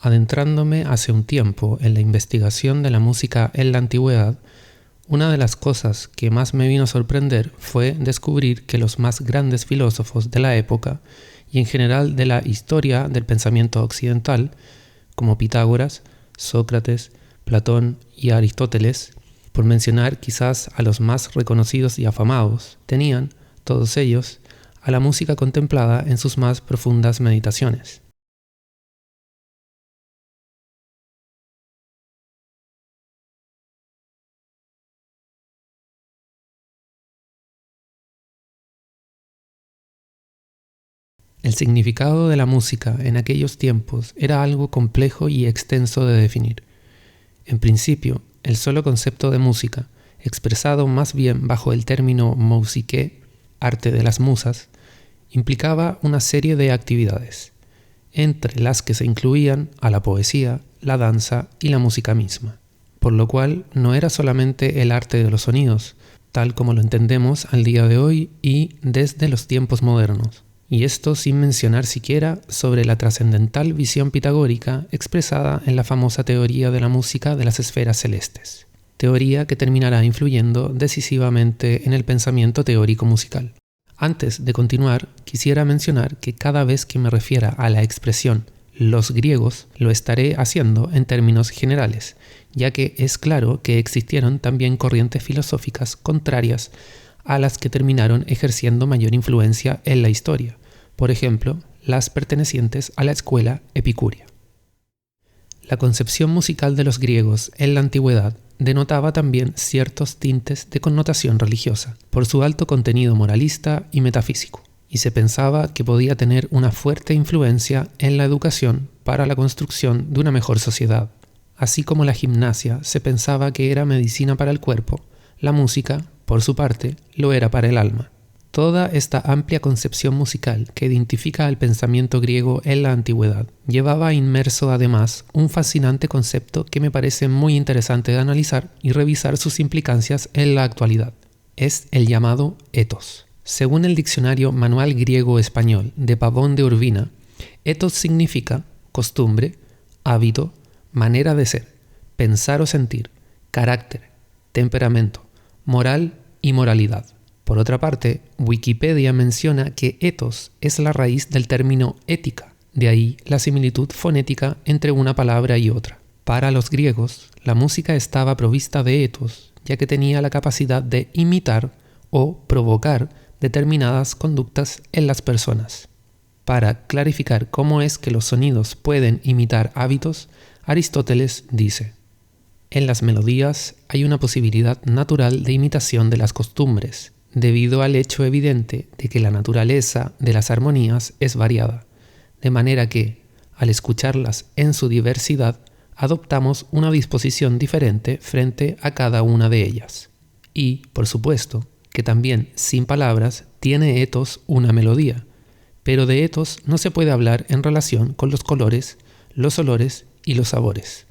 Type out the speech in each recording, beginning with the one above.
Adentrándome hace un tiempo en la investigación de la música en la antigüedad, una de las cosas que más me vino a sorprender fue descubrir que los más grandes filósofos de la época y en general de la historia del pensamiento occidental, como Pitágoras, Sócrates, Platón y Aristóteles, por mencionar quizás a los más reconocidos y afamados, tenían, todos ellos, a la música contemplada en sus más profundas meditaciones. El significado de la música en aquellos tiempos era algo complejo y extenso de definir. En principio, el solo concepto de música, expresado más bien bajo el término musique, arte de las musas, implicaba una serie de actividades, entre las que se incluían a la poesía, la danza y la música misma, por lo cual no era solamente el arte de los sonidos, tal como lo entendemos al día de hoy y desde los tiempos modernos. Y esto sin mencionar siquiera sobre la trascendental visión pitagórica expresada en la famosa teoría de la música de las esferas celestes, teoría que terminará influyendo decisivamente en el pensamiento teórico musical. Antes de continuar, quisiera mencionar que cada vez que me refiera a la expresión los griegos, lo estaré haciendo en términos generales, ya que es claro que existieron también corrientes filosóficas contrarias a las que terminaron ejerciendo mayor influencia en la historia, por ejemplo, las pertenecientes a la escuela epicúrea. La concepción musical de los griegos en la antigüedad denotaba también ciertos tintes de connotación religiosa, por su alto contenido moralista y metafísico, y se pensaba que podía tener una fuerte influencia en la educación para la construcción de una mejor sociedad. Así como la gimnasia se pensaba que era medicina para el cuerpo, la música, por su parte, lo era para el alma. Toda esta amplia concepción musical que identifica al pensamiento griego en la antigüedad llevaba inmerso además un fascinante concepto que me parece muy interesante de analizar y revisar sus implicancias en la actualidad. Es el llamado ethos. Según el diccionario Manual Griego-Español de Pavón de Urbina, ethos significa costumbre, hábito, manera de ser, pensar o sentir, carácter, temperamento, moral y moralidad. Por otra parte, Wikipedia menciona que ethos es la raíz del término ética, de ahí la similitud fonética entre una palabra y otra. Para los griegos, la música estaba provista de ethos, ya que tenía la capacidad de imitar o provocar determinadas conductas en las personas. Para clarificar cómo es que los sonidos pueden imitar hábitos, Aristóteles dice: en las melodías hay una posibilidad natural de imitación de las costumbres, debido al hecho evidente de que la naturaleza de las armonías es variada, de manera que, al escucharlas en su diversidad, adoptamos una disposición diferente frente a cada una de ellas. Y, por supuesto, que también, sin palabras, tiene ethos una melodía, pero de ethos no se puede hablar en relación con los colores, los olores y los sabores.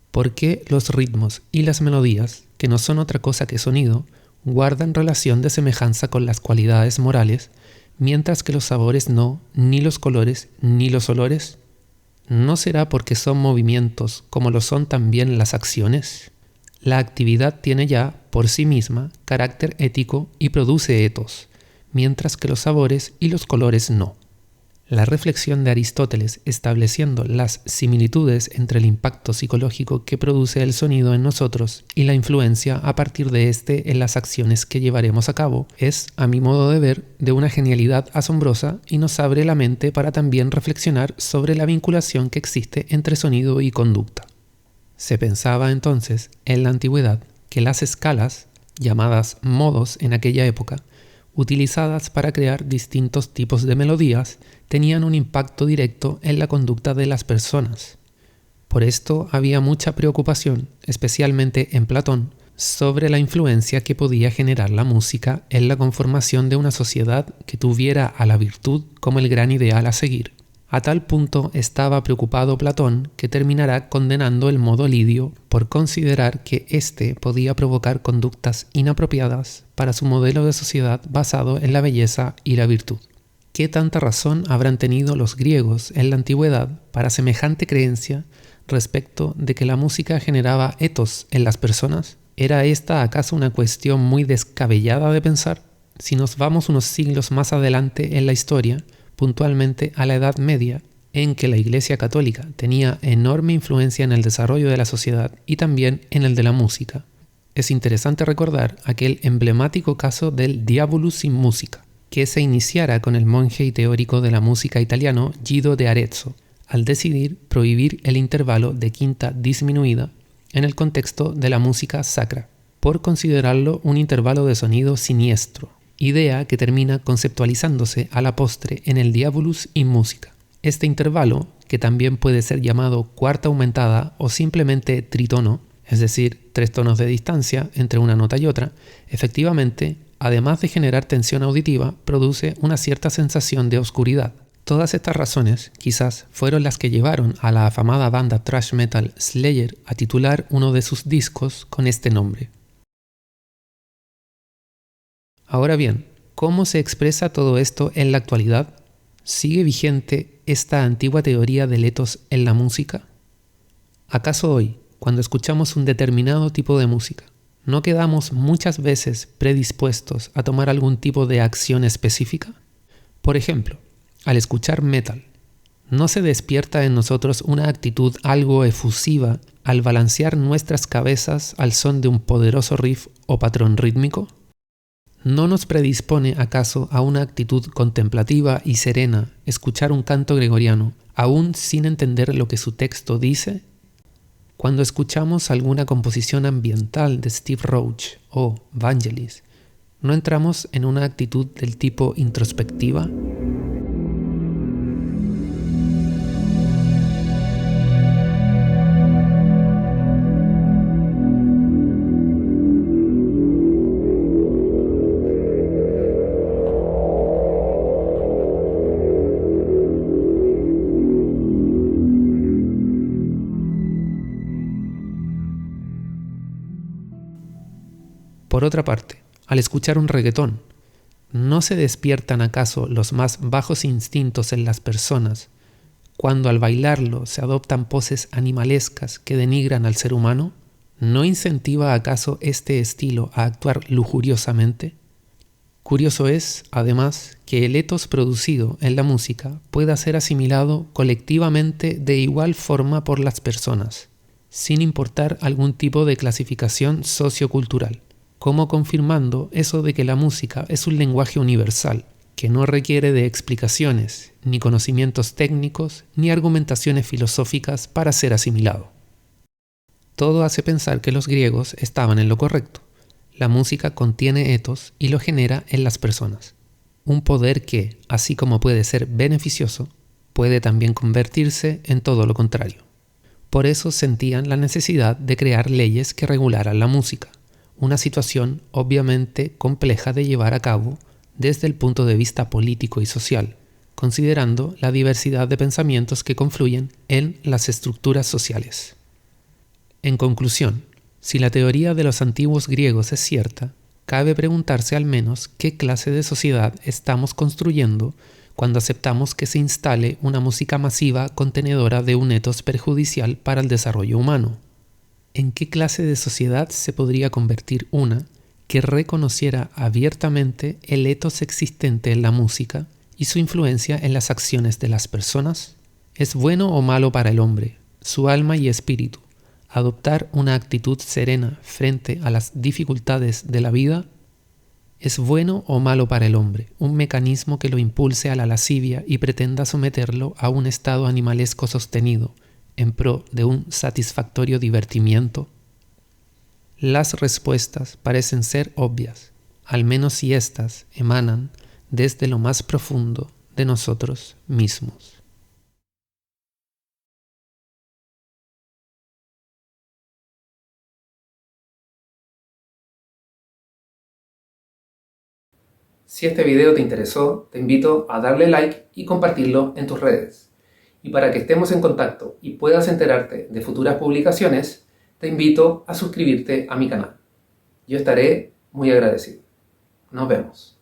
¿Por qué los ritmos y las melodías, que no son otra cosa que sonido, guardan relación de semejanza con las cualidades morales, mientras que los sabores no, ni los colores, ni los olores? ¿No será porque son movimientos como lo son también las acciones? La actividad tiene ya, por sí misma, carácter ético y produce ethos, mientras que los sabores y los colores no. La reflexión de Aristóteles estableciendo las similitudes entre el impacto psicológico que produce el sonido en nosotros y la influencia a partir de este en las acciones que llevaremos a cabo es, a mi modo de ver, de una genialidad asombrosa y nos abre la mente para también reflexionar sobre la vinculación que existe entre sonido y conducta. Se pensaba entonces, en la antigüedad, que las escalas, llamadas modos en aquella época, utilizadas para crear distintos tipos de melodías, tenían un impacto directo en la conducta de las personas. Por esto había mucha preocupación, especialmente en Platón, sobre la influencia que podía generar la música en la conformación de una sociedad que tuviera a la virtud como el gran ideal a seguir. A tal punto estaba preocupado Platón que terminará condenando el modo lidio por considerar que éste podía provocar conductas inapropiadas para su modelo de sociedad basado en la belleza y la virtud. ¿Qué tanta razón habrán tenido los griegos en la antigüedad para semejante creencia respecto de que la música generaba ethos en las personas? ¿Era esta acaso una cuestión muy descabellada de pensar? Si nos vamos unos siglos más adelante en la historia, puntualmente a la Edad Media, en que la Iglesia Católica tenía enorme influencia en el desarrollo de la sociedad y también en el de la música, es interesante recordar aquel emblemático caso del Diabolus in Musica, que se iniciara con el monje y teórico de la música italiano Guido de Arezzo, al decidir prohibir el intervalo de quinta disminuida en el contexto de la música sacra, por considerarlo un intervalo de sonido siniestro, idea que termina conceptualizándose a la postre en el Diabolus in Musica. Este intervalo, que también puede ser llamado cuarta aumentada o simplemente tritono, es decir, 3 tonos de distancia entre una nota y otra, efectivamente, además de generar tensión auditiva, produce una cierta sensación de oscuridad. Todas estas razones, quizás, fueron las que llevaron a la afamada banda thrash metal Slayer a titular uno de sus discos con este nombre. Ahora bien, ¿cómo se expresa todo esto en la actualidad? ¿Sigue vigente esta antigua teoría del ethos en la música? ¿Acaso hoy, cuando escuchamos un determinado tipo de música, no quedamos muchas veces predispuestos a tomar algún tipo de acción específica? Por ejemplo, al escuchar metal, ¿no se despierta en nosotros una actitud algo efusiva al balancear nuestras cabezas al son de un poderoso riff o patrón rítmico? ¿No nos predispone acaso a una actitud contemplativa y serena escuchar un canto gregoriano, aún sin entender lo que su texto dice? Cuando escuchamos alguna composición ambiental de Steve Roach o Vangelis, ¿no entramos en una actitud del tipo introspectiva? Por otra parte, al escuchar un reggaetón, ¿no se despiertan acaso los más bajos instintos en las personas cuando al bailarlo se adoptan poses animalescas que denigran al ser humano? ¿No incentiva acaso este estilo a actuar lujuriosamente? Curioso es, además, que el ethos producido en la música pueda ser asimilado colectivamente de igual forma por las personas, sin importar algún tipo de clasificación sociocultural, como confirmando eso de que la música es un lenguaje universal, que no requiere de explicaciones, ni conocimientos técnicos, ni argumentaciones filosóficas para ser asimilado. Todo hace pensar que los griegos estaban en lo correcto. La música contiene ethos y lo genera en las personas. Un poder que, así como puede ser beneficioso, puede también convertirse en todo lo contrario. Por eso sentían la necesidad de crear leyes que regularan la música. Una situación obviamente compleja de llevar a cabo desde el punto de vista político y social, considerando la diversidad de pensamientos que confluyen en las estructuras sociales. En conclusión, si la teoría de los antiguos griegos es cierta, cabe preguntarse al menos qué clase de sociedad estamos construyendo cuando aceptamos que se instale una música masiva contenedora de un ethos perjudicial para el desarrollo humano. ¿En qué clase de sociedad se podría convertir una que reconociera abiertamente el ethos existente en la música y su influencia en las acciones de las personas? ¿Es bueno o malo para el hombre, su alma y espíritu, adoptar una actitud serena frente a las dificultades de la vida? ¿Es bueno o malo para el hombre un mecanismo que lo impulse a la lascivia y pretenda someterlo a un estado animalesco sostenido en pro de un satisfactorio divertimiento? Las respuestas parecen ser obvias, al menos si éstas emanan desde lo más profundo de nosotros mismos. Si este video te interesó, te invito a darle like y compartirlo en tus redes. Y para que estemos en contacto y puedas enterarte de futuras publicaciones, te invito a suscribirte a mi canal. Yo estaré muy agradecido. Nos vemos.